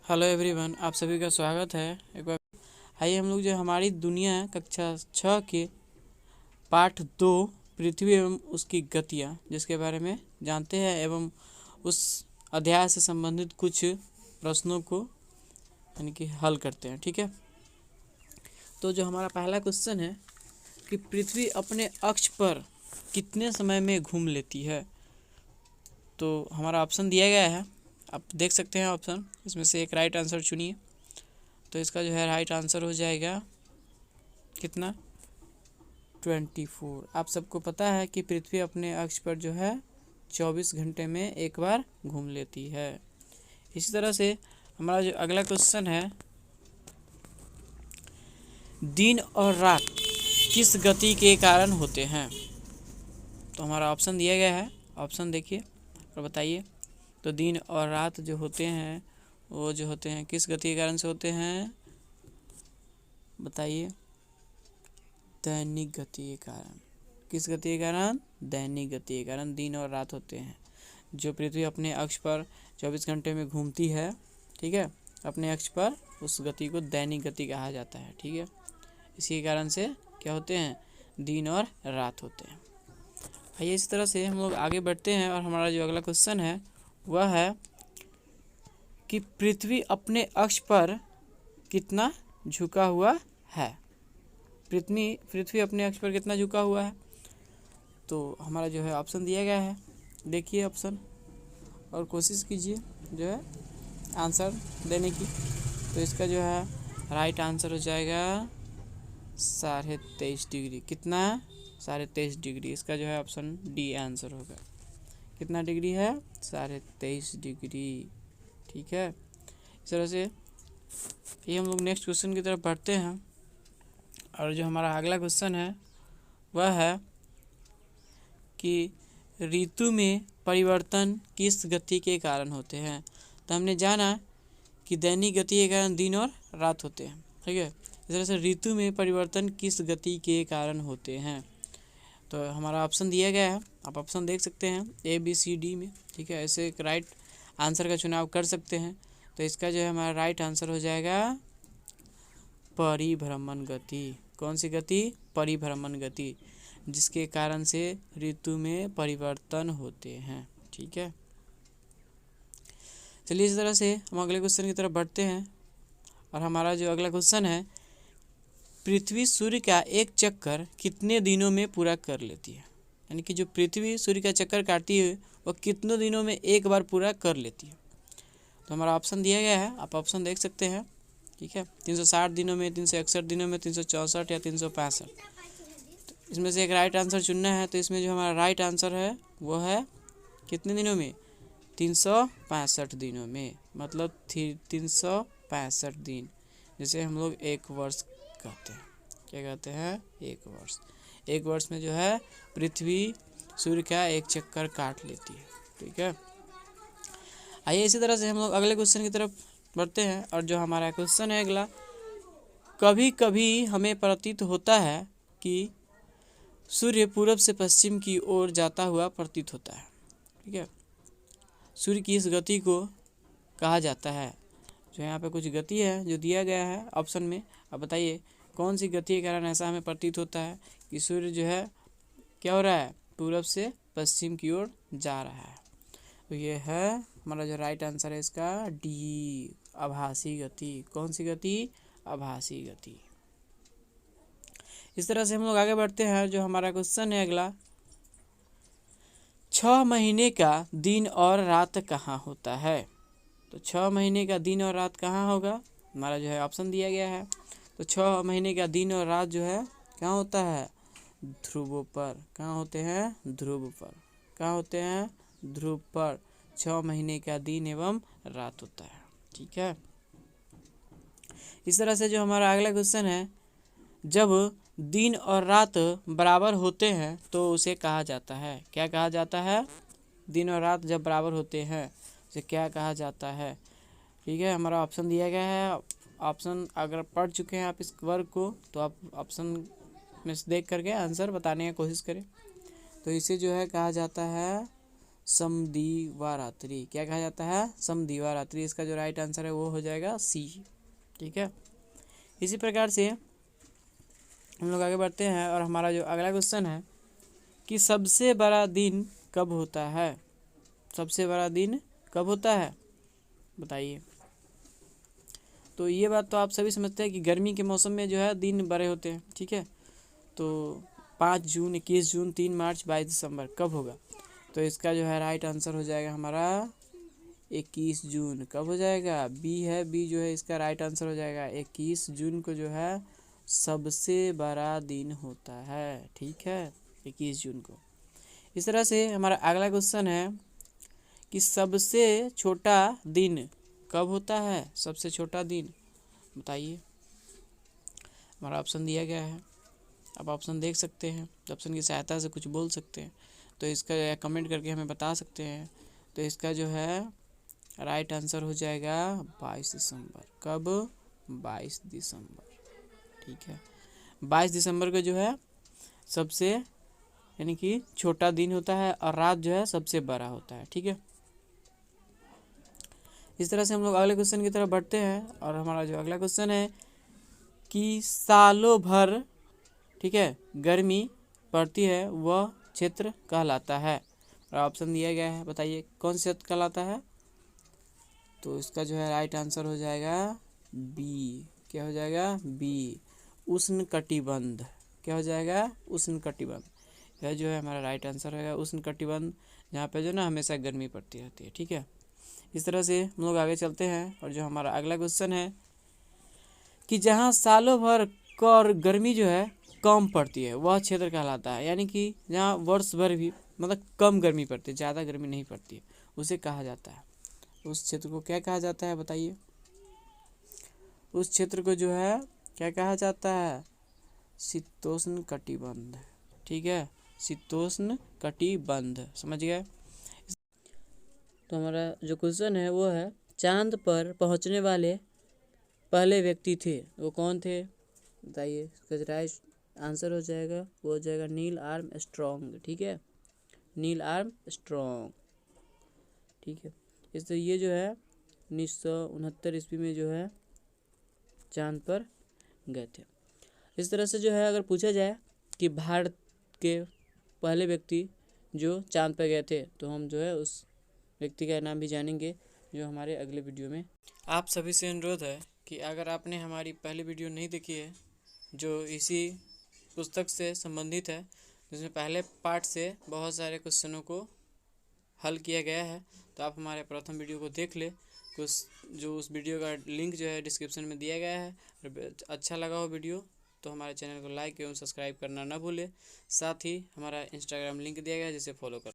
Hello everyone, आप सभी का स्वागत है एक बार। आइए हम लोग जो हमारी दुनिया कक्षा 6 के पाठ 2 पृथ्वी एवं उसकी गतियाँ जिसके बारे में जानते हैं एवं उस अध्याय से संबंधित कुछ प्रश्नों को यानी कि हल करते हैं। ठीक है, तो जो हमारा पहला क्वेश्चन है कि पृथ्वी अपने अक्ष पर कितने समय में घूम लेती है। तो हमारा ऑप्शन दिया गया है, आप देख सकते हैं ऑप्शन, इसमें से एक राइट आंसर चुनिए। तो इसका जो है राइट आंसर हो जाएगा कितना, 24। आप सबको पता है कि पृथ्वी अपने अक्ष पर जो है 24 घंटे में एक बार घूम लेती है। इसी तरह से हमारा जो अगला क्वेश्चन है, दिन और रात किस गति के कारण होते हैं। तो हमारा ऑप्शन दिया गया है, ऑप्शन देखिए और बताइए। तो दिन और रात जो होते हैं वो जो होते हैं किस गति के कारण से होते हैं, बताइए। दैनिक गति के कारण। किस गति के कारण? दैनिक गति के कारण दिन और रात होते हैं। जो पृथ्वी अपने अक्ष पर 24 घंटे में घूमती है, ठीक है, अपने अक्ष पर, उस गति को दैनिक गति कहा जाता है। ठीक है, इसी कारण से क्या होते हैं, दिन और रात होते हैं। आइए इस तरह से हम लोग आगे बढ़ते हैं और हमारा जो अगला क्वेश्चन है वह है कि पृथ्वी अपने अक्ष पर कितना झुका हुआ है। पृथ्वी अपने अक्ष पर कितना झुका हुआ है। तो हमारा जो है ऑप्शन दिया गया है, देखिए ऑप्शन और कोशिश कीजिए जो है आंसर देने की। तो इसका जो है राइट आंसर हो जाएगा 23.5 डिग्री। कितना? 23.5 डिग्री। इसका जो है ऑप्शन डी आंसर होगा। कितना डिग्री है? 23.5 डिग्री। ठीक है, इस तरह से ये हम लोग नेक्स्ट क्वेश्चन की तरफ बढ़ते हैं। और जो हमारा अगला क्वेश्चन है वह है कि ऋतु में परिवर्तन किस गति के कारण होते हैं। तो हमने जाना कि दैनिक गति के कारण दिन और रात होते हैं। ठीक है, इस तरह से ऋतु में परिवर्तन किस गति के कारण होते हैं। तो हमारा ऑप्शन दिया गया है, आप ऑप्शन देख सकते हैं ABCD में। ठीक है, ऐसे एक राइट आंसर का चुनाव कर सकते हैं। तो इसका जो है हमारा राइट आंसर हो जाएगा परिभ्रमण गति। कौन सी गति? परिभ्रमण गति, जिसके कारण से ऋतु में परिवर्तन होते हैं। ठीक है, चलिए इस तरह से हम अगले क्वेश्चन की तरफ बढ़ते हैं। और हमारा जो अगला क्वेश्चन है, पृथ्वी सूर्य का एक चक्कर कितने दिनों में पूरा कर लेती है। यानी कि जो पृथ्वी सूर्य का चक्कर काटती है वो कितने दिनों में एक बार पूरा कर लेती है। तो हमारा ऑप्शन दिया गया है, आप ऑप्शन देख सकते हैं। ठीक है, 360 दिनों में, 361 दिनों में, 364 या 365। इसमें से एक राइट आंसर चुनना है। तो इसमें जो हमारा राइट आंसर है वो है कितने दिनों में? 365 दिनों में, मतलब 365 दिन, जिसे हम लोग एक वर्ष कहते हैं। क्या कहते हैं? एक वर्ष। एक वर्ष में जो है पृथ्वी सूर्य का एक चक्कर काट लेती है। ठीक है, आइए इसी तरह से हम लोग अगले क्वेश्चन की तरफ बढ़ते हैं। और जो हमारा क्वेश्चन है अगला, कभी कभी हमें प्रतीत होता है कि सूर्य पूरब से पश्चिम की ओर जाता हुआ प्रतीत होता है। ठीक है, सूर्य की इस गति को कहा जाता है। जो यहाँ पे कुछ गति है जो दिया गया है ऑप्शन में, अब बताइए कौन सी गति के कारण ऐसा हमें प्रतीत होता है कि सूर्य जो है क्या हो रहा है, पूरब से पश्चिम की ओर जा रहा है। तो ये है हमारा जो राइट आंसर है इसका डी, आभासी गति। कौन सी गति? आभासी गति। इस तरह से हम लोग आगे बढ़ते हैं। जो हमारा क्वेश्चन है अगला, 6 महीने का दिन और रात कहाँ होता है। तो 6 महीने का दिन और रात कहाँ होगा, हमारा जो है ऑप्शन दिया गया है। तो 6 महीने का दिन और रात जो है कहाँ होता है? ध्रुवों पर। कहाँ होते हैं? ध्रुव पर। कहाँ होते हैं? ध्रुव पर 6 महीने का दिन एवं रात होता है। ठीक है, इस तरह से जो हमारा अगला क्वेश्चन है, जब दिन और रात बराबर होते हैं तो उसे कहा जाता है, क्या कहा जाता है? दिन और रात जब बराबर होते हैं उसे क्या कहा जाता है। ठीक है, हमारा ऑप्शन दिया गया है। ऑप्शन अगर पढ़ चुके हैं आप इस वर्ग को तो आप ऑप्शन में से देख करके आंसर बताने की कोशिश करें। तो इसे जो है कहा जाता है समद्विवारात्री। क्या कहा जाता है? समद्विवारात्री। इसका जो राइट आंसर है वो हो जाएगा सी। ठीक है, इसी प्रकार से हम लोग आगे बढ़ते हैं और हमारा जो अगला क्वेश्चन है कि सबसे बड़ा दिन कब होता है? सबसे बड़ा दिन कब होता है बताइए। तो ये बात तो आप सभी समझते हैं कि गर्मी के मौसम में जो है दिन बड़े होते हैं। ठीक है, तो 5 जून, 21 जून, 3 मार्च, 22 दिसंबर कब होगा? तो इसका जो है राइट आंसर हो जाएगा हमारा 21 जून। कब हो जाएगा? बी है, बी जो है इसका राइट आंसर हो जाएगा। 21 जून को जो है सबसे बड़ा दिन होता है। ठीक है, 21 जून को। इस तरह से हमारा अगला क्वेश्चन है कि सबसे छोटा दिन कब होता है? सबसे छोटा दिन बताइए। हमारा ऑप्शन दिया गया है, आप ऑप्शन देख सकते हैं, ऑप्शन की सहायता से कुछ बोल सकते हैं, तो इसका कमेंट करके हमें बता सकते हैं। तो इसका जो है राइट आंसर हो जाएगा 22 दिसंबर। कब? 22 दिसंबर। ठीक है, 22 दिसंबर को जो है सबसे यानी कि छोटा दिन होता है और रात जो है सबसे बड़ा होता है। ठीक है, इस तरह से हम लोग अगले क्वेश्चन की तरफ बढ़ते हैं और हमारा जो अगला क्वेश्चन है कि सालों भर, ठीक है, गर्मी पड़ती है वह क्षेत्र कहलाता है। और ऑप्शन दिया गया है, बताइए कौन सा क्षेत्र कहलाता है? तो इसका जो है राइट आंसर हो जाएगा बी। क्या हो जाएगा? बी, उष्णकटिबंध। क्या हो जाएगा? उष्णकटिबंध। यह जो है हमारा राइट आंसर रहेगा, उष्णकटिबंध, जहाँ पे जो ना हमेशा गर्मी पड़ती रहती है। ठीक है, इस तरह से हम लोग आगे चलते हैं और जो हमारा अगला क्वेश्चन है कि जहाँ सालों भर और गर्मी जो है कम पड़ती है वह क्षेत्र कहलाता है। यानी कि जहाँ वर्ष भर भी मतलब कम गर्मी पड़ती है, ज़्यादा गर्मी नहीं पड़ती है, उसे कहा जाता है, उस क्षेत्र को क्या कहा जाता है बताइए। उस क्षेत्र को जो है क्या कहा जाता है? शीतोष्ण कटिबंध। ठीक है, शीतोष्ण कटिबंध, समझ गए। तो हमारा जो क्वेश्चन है वो है चांद पर पहुंचने वाले पहले व्यक्ति थे, वो कौन थे बताइए। इसका राइट आंसर हो जाएगा वो हो जाएगा नील आर्मस्ट्रॉन्ग। ठीक है, नील आर्मस्ट्रॉन्ग। ठीक है, इसलिए ये जो है 1969 ईस्वी में जो है चांद पर गए थे। इस तरह से जो है अगर पूछा जाए कि भारत के पहले व्यक्ति जो चांद पर गए थे, तो हम जो है उस व्यक्ति का नाम भी जानेंगे जो हमारे अगले वीडियो में। आप सभी से अनुरोध है कि अगर आपने हमारी पहली वीडियो नहीं देखी है जो इसी पुस्तक से संबंधित है, जिसमें पहले पार्ट से बहुत सारे क्वेश्चनों को हल किया गया है, तो आप हमारे प्रथम वीडियो को देख ले। उस वीडियो का लिंक जो है डिस्क्रिप्शन में दिया गया है। अच्छा लगा हो वीडियो तो हमारे चैनल को लाइक एवं सब्सक्राइब करना ना भूलें। साथ ही हमारा इंस्टाग्राम लिंक दिया गया है जिसे फॉलो कर